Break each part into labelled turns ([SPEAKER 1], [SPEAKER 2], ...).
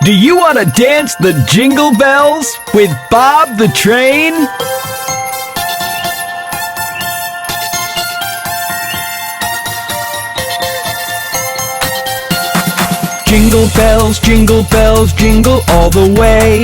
[SPEAKER 1] Do you want to dance the Jingle Bells with Bob the Train? Jingle bells, jingle all the way.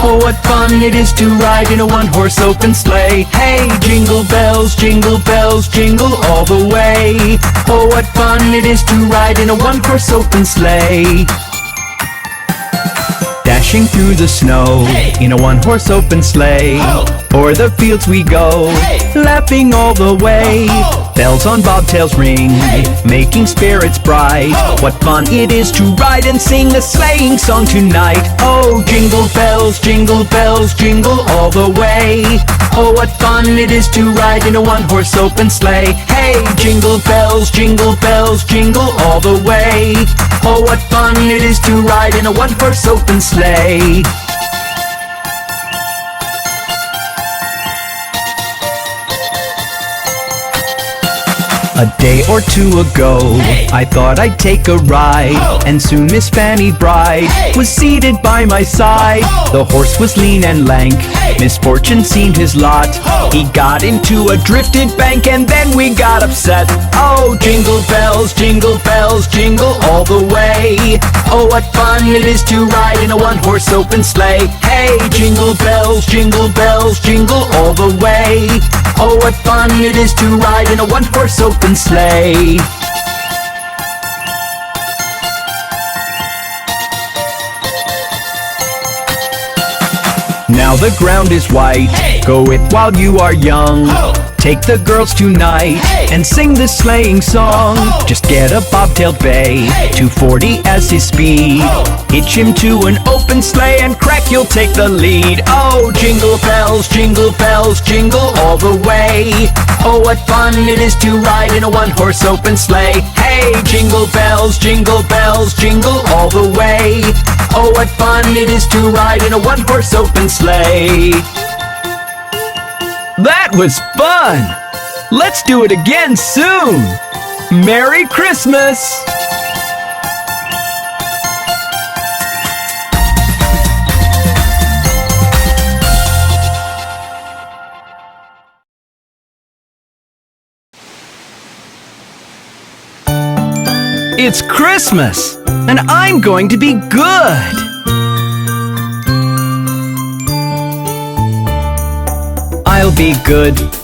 [SPEAKER 1] Oh, what fun it is to ride in a one-horse open sleigh. Hey, jingle bells, jingle all the way. Oh, what fun it is to ride in a one-horse open sleigh. Dashing through the snow, hey, in a one-horse open sleigh. Oh. O'er the fields we go, hey, laughing all the way. Oh. Bells on bobtails ring, hey, making spirits bright. Oh. What fun it is to ride and sing a sleighing song tonight. Oh, jingle bells, jingle all the way. Oh, what fun it is to ride in a one-horse open sleigh. Hey, jingle bells, jingle all the way. Oh, what fun it is to ride in a one-horse open sleigh. A day or two ago, hey, I thought I'd take a ride. Oh. And soon Miss Fanny Bride, hey, was seated by my side. Oh. The horse was lean and lank, hey, misfortune seemed his lot. Oh. He got into a drifted bank and then we got upset. Oh, jingle bells, jingle all the way. Oh, what fun it is to ride in a one-horse open sleigh. Hey, jingle bells, jingle all the way. Oh, what fun it is to ride in a one-horse open sleigh. Now the ground is white, hey, go it while you are young. Oh. Take the girls tonight, hey, and sing this sleighing song. Oh. Just get a bobtailed bay, hey, 240 as his speed. Oh. Hitch him to an open sleigh and crack, you'll take the lead. Oh, jingle bells, jingle all the way. Oh, what fun it is to ride in a one-horse open sleigh. Hey, jingle bells, jingle all the way. Oh, what fun it is to ride in a one-horse open sleigh. That was fun! Let's do it again soon! Merry Christmas! It's Christmas, and I'm going to be good!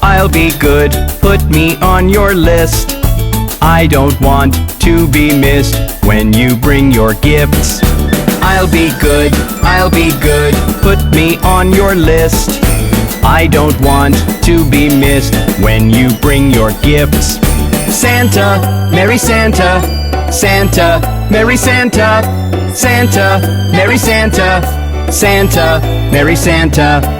[SPEAKER 1] I'll be good, put me on your list. I don't want to be missed when you bring your gifts. I'll be good, put me on your list. I don't want to be missed when you bring your gifts. Santa, Merry Santa, Santa, Merry Santa, Santa, Merry Santa, Santa, Merry Santa.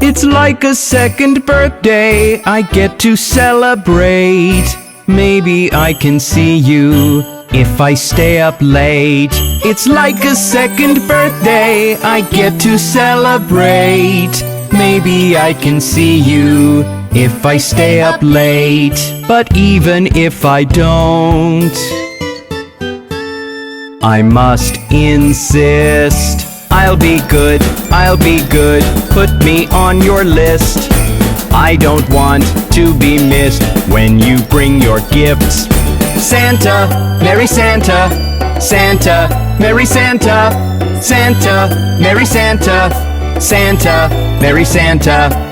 [SPEAKER 1] It's like a second birthday I get to celebrate. Maybe I can see you if I stay up late. It's like a second birthday I get to celebrate. Maybe I can see you if I stay up late. But even if I don't, I must insist. I'll be good, put me on your list. I don't want to be missed when you bring your gifts. Santa, Merry Santa, Santa, Merry Santa, Santa, Merry Santa, Santa, Merry Santa.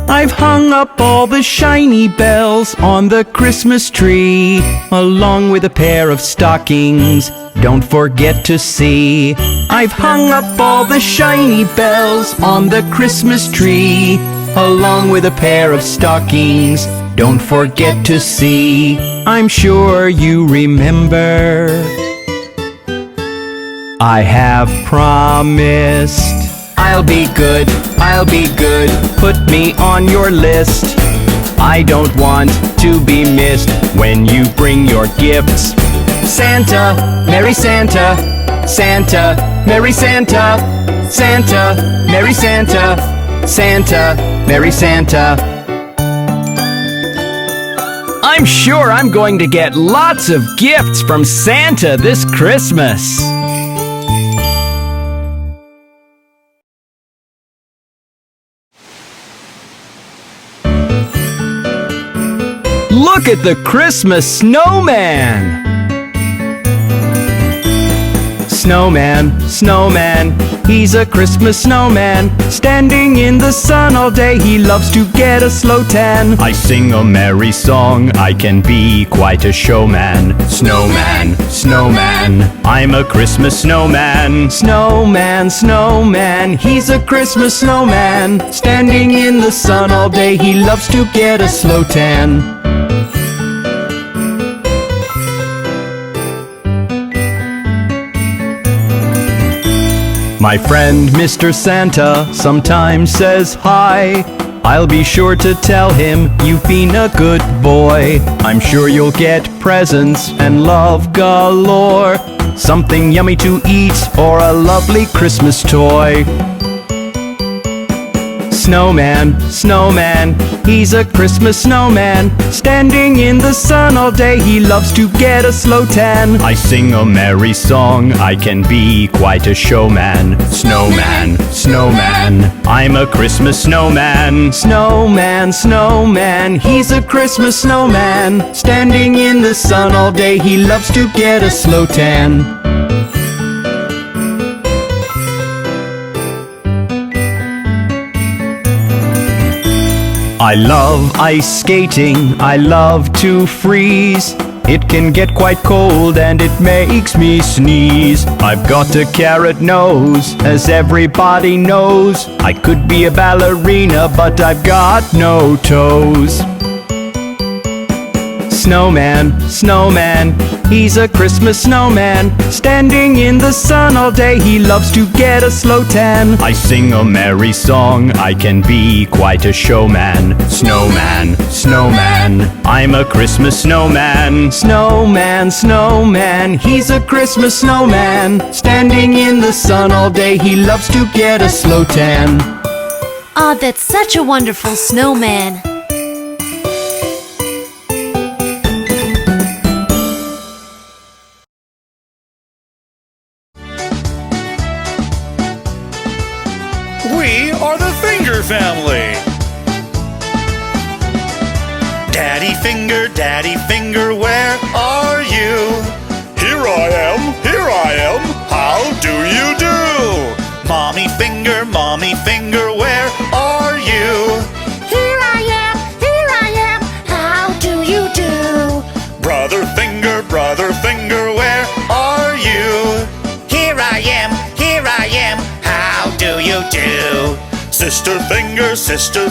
[SPEAKER 1] I've hung up all the shiny bells on the Christmas tree, along with a pair of stockings, don't forget to see. I've hung up all the shiny bells on the Christmas tree, along with a pair of stockings, don't forget to see. I'm sure you remember, I have promised. I'll be good, put me on your list. I don't want to be missed when you bring your gifts. Santa, Merry Santa, Santa, Merry Santa, Santa, Merry Santa, Santa, Merry Santa. I'm sure I'm going to get lots of gifts from Santa this Christmas. Look at the Christmas snowman! Snowman, snowman, he's a Christmas snowman. Standing in the sun all day, he loves to get a slow tan. I sing a merry song, I can be quite a showman. Snowman, snowman, I'm a Christmas snowman. Snowman, snowman, he's a Christmas snowman. Standing in the sun all day, he loves to get a slow tan. My friend Mr. Santa sometimes says hi. I'll be sure to tell him you've been a good boy. I'm sure you'll get presents and love galore. Something yummy to eat or a lovely Christmas toy. Snowman, snowman, he's a Christmas snowman. Standing in the sun all day, he loves to get a slow tan. I sing a merry song, I can be quite a showman. Snowman, snowman, I'm a Christmas snowman. Snowman, snowman, he's a Christmas snowman. Standing in the sun all day, he loves to get a slow tan. I love ice skating, I love to freeze. It can get quite cold and it makes me sneeze. I've got a carrot nose, as everybody knows. I could be a ballerina, but I've got no toes. Snowman, snowman, he's a Christmas snowman. Standing in the sun all day, he loves to get a slow tan. I sing a merry song, I can be quite a showman. Snowman, snowman, I'm a Christmas snowman. Snowman, snowman, he's a Christmas snowman. Standing in the sun all day, he loves to get a slow tan.
[SPEAKER 2] Ah, that's such a wonderful snowman.
[SPEAKER 3] We are the Finger family. Daddy Finger, where are you? Here I am, how do you do? Mommy Finger, where are you?
[SPEAKER 4] Here I am, how do you do?
[SPEAKER 3] Brother Finger, where are you?
[SPEAKER 4] Here I am, how do you do?
[SPEAKER 3] Sister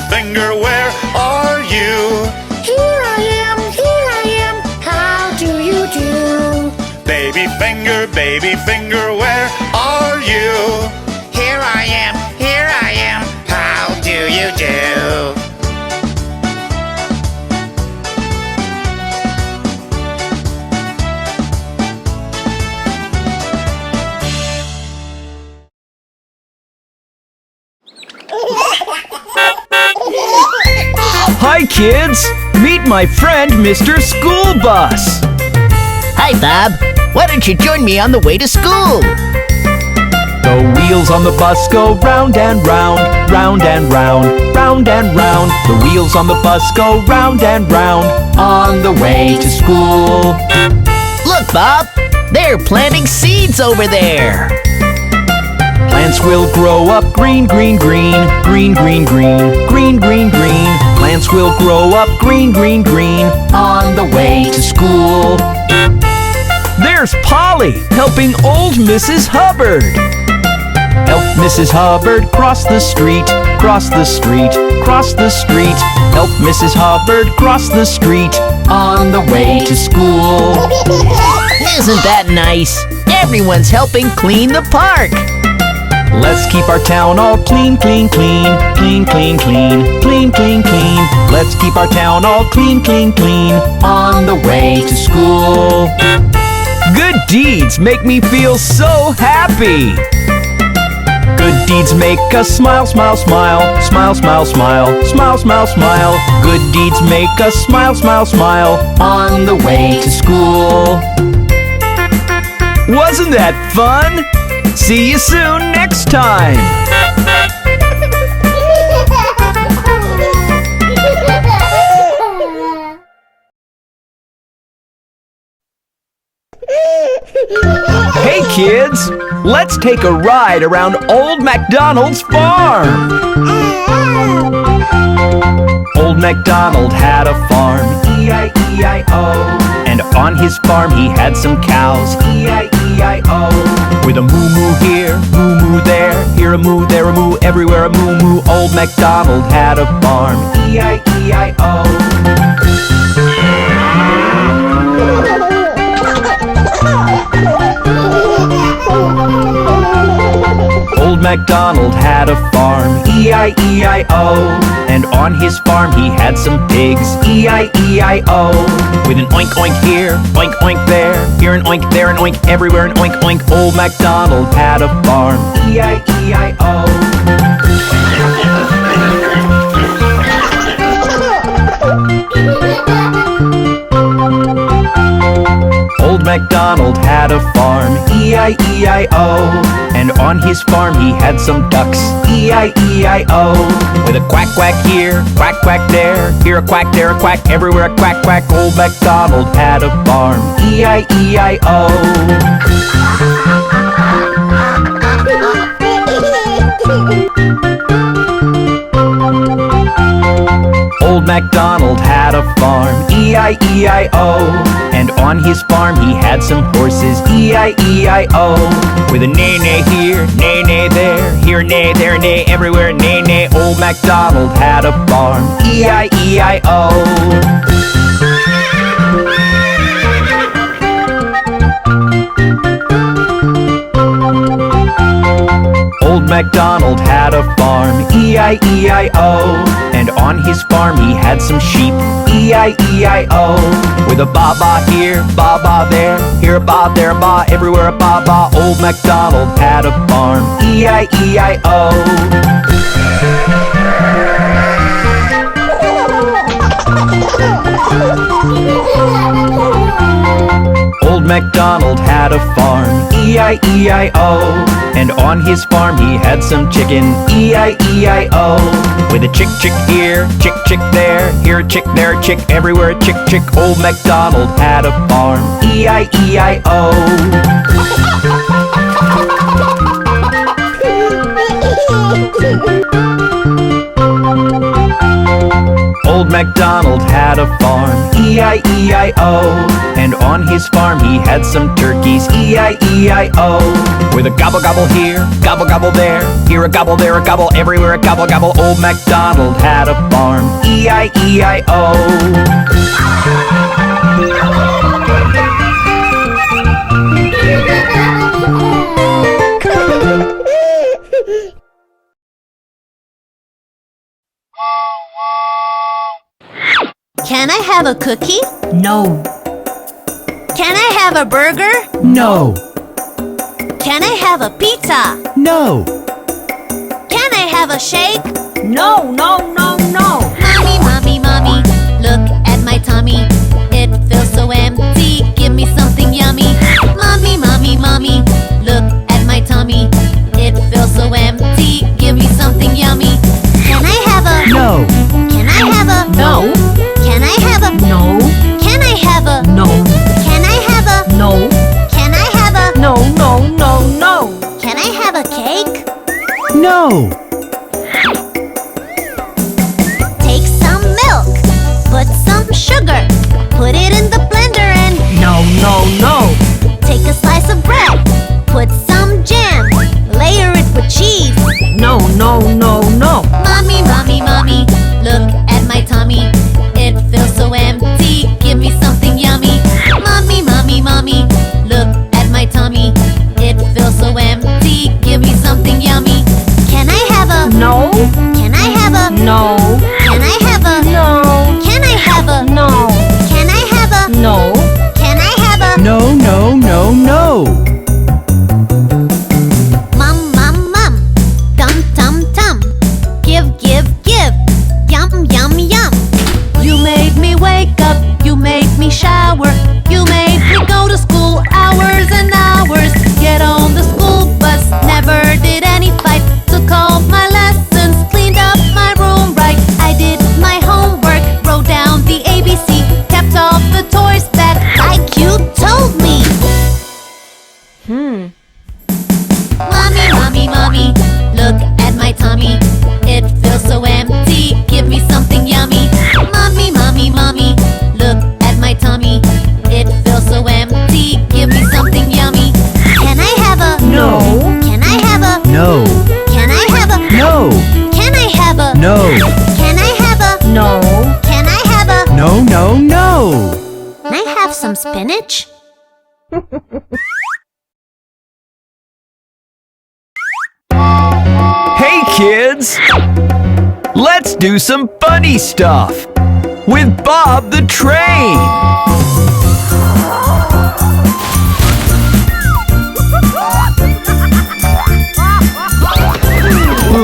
[SPEAKER 3] Finger, where are you?
[SPEAKER 4] Here I am, how do you do?
[SPEAKER 3] Baby Finger, where are you?
[SPEAKER 4] Here I am, how do you do?
[SPEAKER 1] Hi kids! Meet my friend Mr. School Bus!
[SPEAKER 5] Hi, Bob. Why don't you join me on the way to school?
[SPEAKER 1] The wheels on the bus go round and round, round and round, round and round. The wheels on the bus go round and round, on the way to school.
[SPEAKER 5] Look, Bob. They're planting seeds over there.
[SPEAKER 1] Plants will grow up green, green, green, green, green, green, green, green, green. Plants will grow up green, green, green, on the way to school. There's Polly helping old Mrs. Hubbard. Help Mrs. Hubbard cross the street, cross the street, cross the street. Help Mrs. Hubbard cross the street, on the way to school.
[SPEAKER 5] Isn't that nice? Everyone's helping clean the park.
[SPEAKER 1] Let's keep our town all clean, clean, clean, clean, clean, clean, clean, clean, clean. Let's keep our town all clean, clean, clean, on the way to school. Good deeds make me feel so happy. Good deeds make us smile, smile, smile. Smile, smile, smile. Smile, smile, smile. Good deeds make us smile, smile, smile. On the way to school. Wasn't that fun? See you soon next time. Hey kids, let's take a ride around old Macdonald's farm. Old Macdonald had a farm, E-I-E-I-O. And on his farm he had some cows, E-I-E-I-O. With a moo-moo here, moo-moo there, here a moo, there a moo, everywhere a moo-moo. Old Macdonald had a farm, E-I-E-I-O. Old Macdonald had a farm, E-I-E-I-O. And on his farm he had some pigs, E-I-E-I-O. With an oink oink here, oink oink there, here an oink, there an oink, everywhere an oink oink. Old Macdonald had a farm, E-I-E-I-O. Old Macdonald had a farm, E-I-E-I-O. And on his farm he had some ducks, E-I-E-I-O. With a quack quack here, quack quack there, here a quack, there a quack, everywhere a quack quack. Old Macdonald had a farm, E-I-E-I-O. Old Macdonald had a farm, E-I-E-I-O. And on his farm he had some horses, E-I-E-I-O. With a neigh-neigh here, neigh-neigh there, here neigh, there neigh, everywhere neigh-neigh. Old Macdonald had a farm, E-I-E-I-O. Old Macdonald had a farm, E-I-E-I-O. And on his farm he had some sheep, E-I-E-I-O. With a ba-ba here, ba-ba there, here a ba, there a ba, everywhere a ba-ba. Old Macdonald had a farm, E-I-E-I-O. Old Macdonald had a farm, E-I-E-I-O. And on his farm he had some chicken, E-I-E-I-O. With a chick chick here, chick chick there, here a chick, there a chick, everywhere a chick chick. Old Macdonald had a farm, E-I-E-I-O. Old Macdonald had a farm, E-I-E-I-O. And on his farm he had some turkeys, E-I-E-I-O. With a gobble gobble here, gobble gobble there, here a gobble, there a gobble, everywhere a gobble gobble. Old Macdonald had a farm, E-I-E-I-O.
[SPEAKER 2] Can I have a cookie?
[SPEAKER 5] No.
[SPEAKER 2] Can I have a burger?
[SPEAKER 1] No,
[SPEAKER 2] Can I have a pizza?
[SPEAKER 1] no,
[SPEAKER 2] Can I have a shake?
[SPEAKER 5] No, no, no, no.
[SPEAKER 2] Mommy, mommy, mommy, look at my tummy. It feels so empty, give me something yummy. Mommy, mommy, mommy, look at my tummy. It feels so empty, give me something yummy. Can I have a...
[SPEAKER 1] no,
[SPEAKER 2] Can I have a...
[SPEAKER 5] No.
[SPEAKER 2] Can I have a...
[SPEAKER 5] No.
[SPEAKER 2] Can I have a...
[SPEAKER 5] No.
[SPEAKER 2] Can I have a...
[SPEAKER 5] No.
[SPEAKER 2] Can I have a...
[SPEAKER 5] No, no, no, no.
[SPEAKER 2] Can I have a cake?
[SPEAKER 1] no,
[SPEAKER 2] Take some milk, put some sugar, put it in the blender and
[SPEAKER 5] No, no, no.
[SPEAKER 2] take a slice of bread, put some jam, layer it with cheese.
[SPEAKER 5] No, no, no, no.
[SPEAKER 2] Mommy, mommy, mommy, look at my tummy. It feels so empty, give me something yummy. Mommy, mommy, mommy, look at my tummy. It feels so empty, give me something yummy. Can I have No. Can I have a...
[SPEAKER 1] No, no, no!
[SPEAKER 2] Can I have some spinach?
[SPEAKER 1] Hey kids! Let's do some funny stuff with Bob the Train!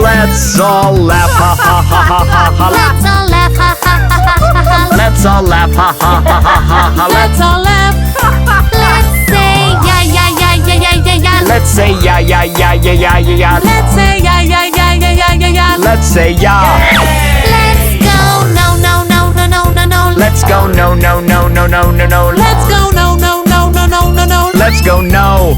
[SPEAKER 1] Let's all laugh, ha ha ha ha ha ha.
[SPEAKER 2] Let's all laugh, ha ha ha ha ha ha.
[SPEAKER 1] Let's all laugh, ha ha ha ha ha ha.
[SPEAKER 2] Let's all laugh. Let's say ya ya ya ya ya ya ya.
[SPEAKER 1] Let's say ya ya ya ya ya ya ya.
[SPEAKER 2] Let's say ya ya ya ya ya ya ya.
[SPEAKER 1] Let's say ya.
[SPEAKER 2] Let's go no no no no no no no.
[SPEAKER 1] Let's go no no no no no no no.
[SPEAKER 2] Let's go no no no no no no no.
[SPEAKER 1] Let's go no.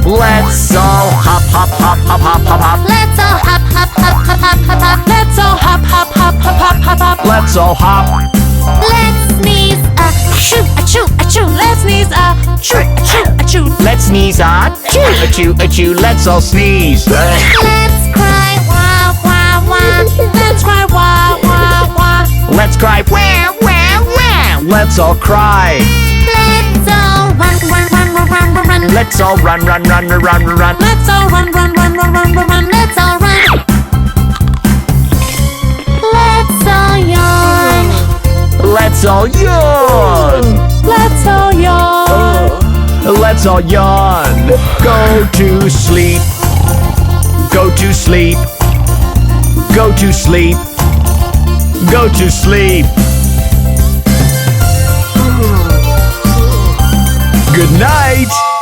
[SPEAKER 1] Let's all hop hop hop hop hop hop hop.
[SPEAKER 2] Let's all hop hop hop hop hop hop hop. Let's all hop hop hop hop hop hop hop.
[SPEAKER 1] Let's all hop.
[SPEAKER 2] Let's sneeze achoo achoo achoo. Let's sneeze achoo achoo achoo.
[SPEAKER 1] Let's sneeze achoo achoo achoo. Let's all sneeze.
[SPEAKER 2] Let's cry wah wah wah. Let's cry wah wah wah.
[SPEAKER 1] Let's cry wow wow wow. Let's all cry.
[SPEAKER 2] Let's all run run run run run run run.
[SPEAKER 1] Let's all run run run run run run.
[SPEAKER 2] Let's all run run run run run run run. Let's all run. Let's all yawn.
[SPEAKER 1] Let's all yawn.
[SPEAKER 2] Let's all yawn.
[SPEAKER 1] Let's all yawn. Go to sleep. Go to sleep. Go to sleep. Go to sleep. Good night.